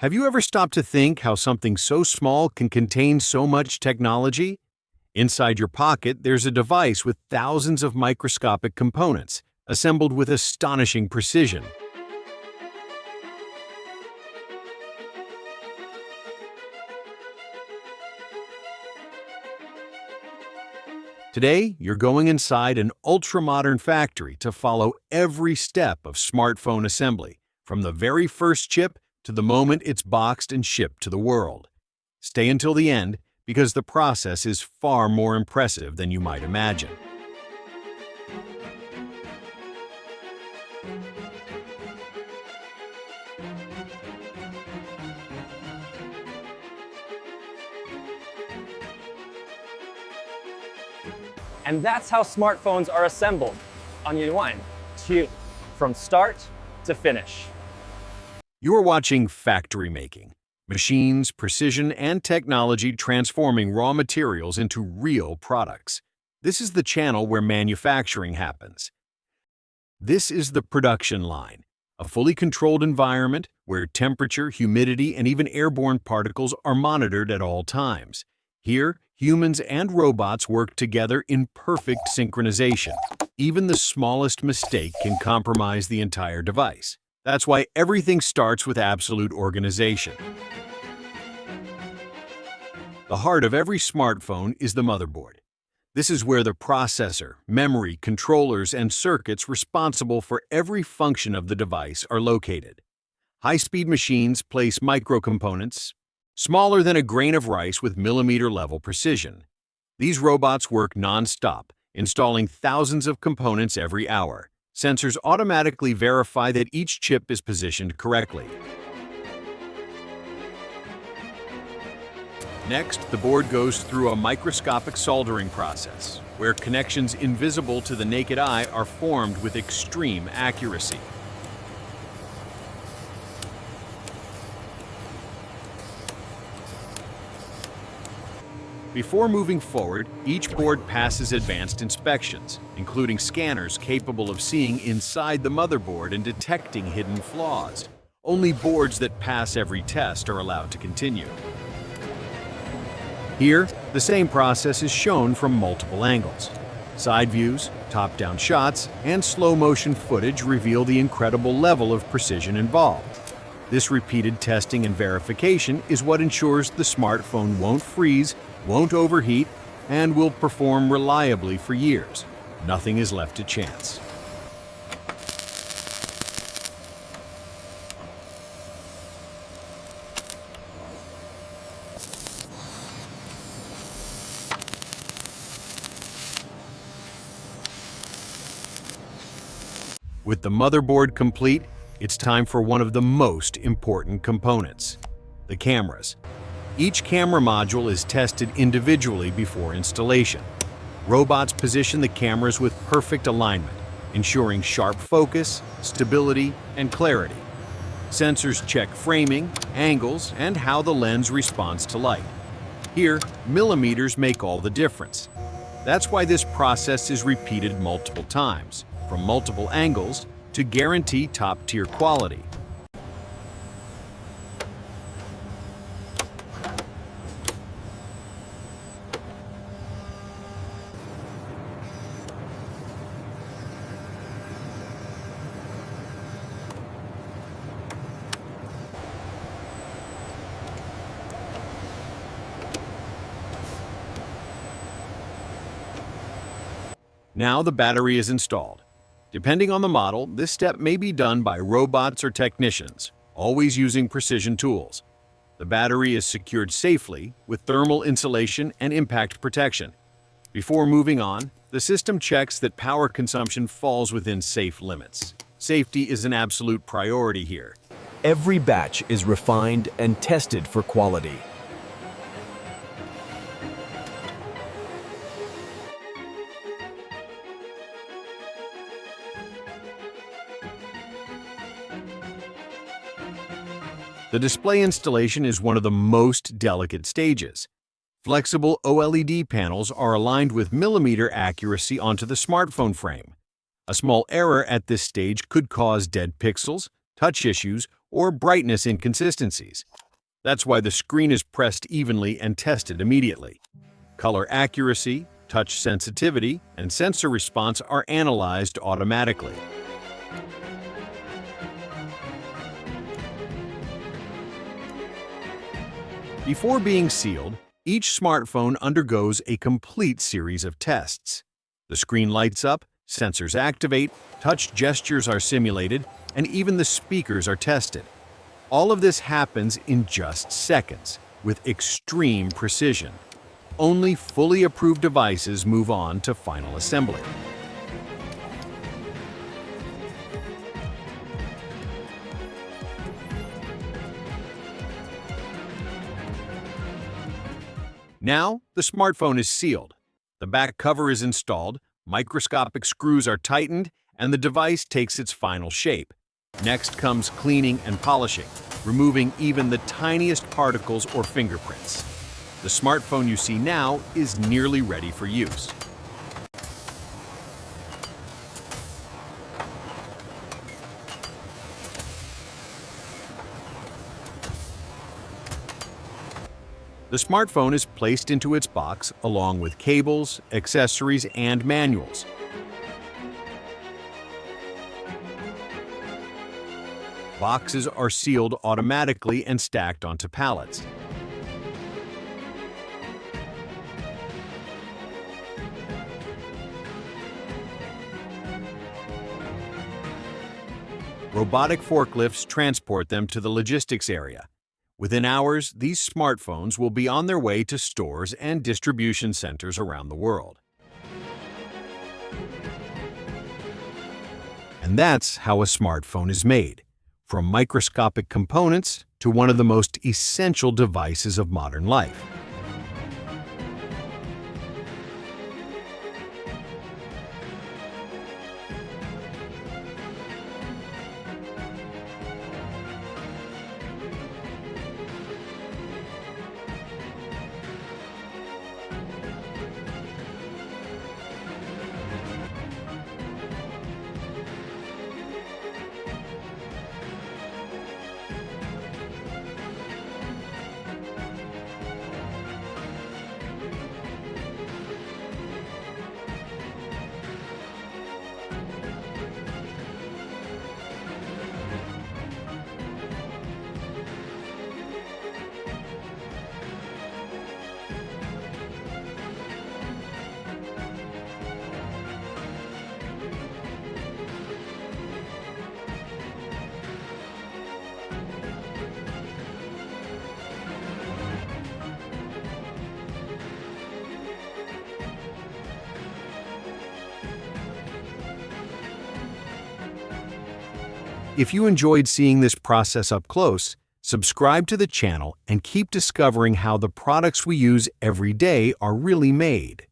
Have you ever stopped to think how something so small can contain so much technology? Inside your pocket, there's a device with thousands of microscopic components, assembled with astonishing precision. Today, you're going inside an ultra-modern factory to follow every step of smartphone assembly, from the very first chip to the moment it's boxed and shipped to the world. Stay until the end, because the process is far more impressive than you might imagine. And that's how smartphones are assembled on one, two, from start to finish. You are watching Factory Making. Machines, precision, and technology transforming raw materials into real products. This is the channel where manufacturing happens. This is the production line, a fully controlled environment where temperature, humidity, and even airborne particles are monitored at all times. Here, humans and robots work together in perfect synchronization. Even the smallest mistake can compromise the entire device. That's why everything starts with absolute organization. The heart of every smartphone is the motherboard. This is where the processor, memory, controllers, and circuits responsible for every function of the device are located. High-speed machines place microcomponents, smaller than a grain of rice with millimeter-level precision. These robots work non-stop, installing thousands of components every hour. Sensors automatically verify that each chip is positioned correctly. Next, the board goes through a microscopic soldering process, where connections invisible to the naked eye are formed with extreme accuracy. Before moving forward, each board passes advanced inspections, including scanners capable of seeing inside the motherboard and detecting hidden flaws. Only boards that pass every test are allowed to continue. Here, the same process is shown from multiple angles. Side views, top-down shots, and slow-motion footage reveal the incredible level of precision involved. This repeated testing and verification is what ensures the smartphone won't freeze, won't overheat, and will perform reliably for years. Nothing is left to chance. With the motherboard complete, it's time for one of the most important components: the cameras. Each camera module is tested individually before installation. Robots position the cameras with perfect alignment, ensuring sharp focus, stability, and clarity. Sensors check framing, angles, and how the lens responds to light. Here, millimeters make all the difference. That's why this process is repeated multiple times, from multiple angles, to guarantee top-tier quality. Now the battery is installed. Depending on the model, this step may be done by robots or technicians, always using precision tools. The battery is secured safely with thermal insulation and impact protection. Before moving on, the system checks that power consumption falls within safe limits. Safety is an absolute priority here. Every batch is refined and tested for quality. The display installation is one of the most delicate stages. Flexible OLED panels are aligned with millimeter accuracy onto the smartphone frame. A small error at this stage could cause dead pixels, touch issues, or brightness inconsistencies. That's why the screen is pressed evenly and tested immediately. Color accuracy, touch sensitivity, and sensor response are analyzed automatically. Before being sealed, each smartphone undergoes a complete series of tests. The screen lights up, sensors activate, touch gestures are simulated, and even the speakers are tested. All of this happens in just seconds, with extreme precision. Only fully approved devices move on to final assembly. Now, the smartphone is sealed. The back cover is installed, microscopic screws are tightened, and the device takes its final shape. Next comes cleaning and polishing, removing even the tiniest particles or fingerprints. The smartphone you see now is nearly ready for use. The smartphone is placed into its box along with cables, accessories, and manuals. Boxes are sealed automatically and stacked onto pallets. Robotic forklifts transport them to the logistics area. Within hours, these smartphones will be on their way to stores and distribution centers around the world. And that's how a smartphone is made, from microscopic components to one of the most essential devices of modern life. If you enjoyed seeing this process up close, subscribe to the channel and keep discovering how the products we use every day are really made.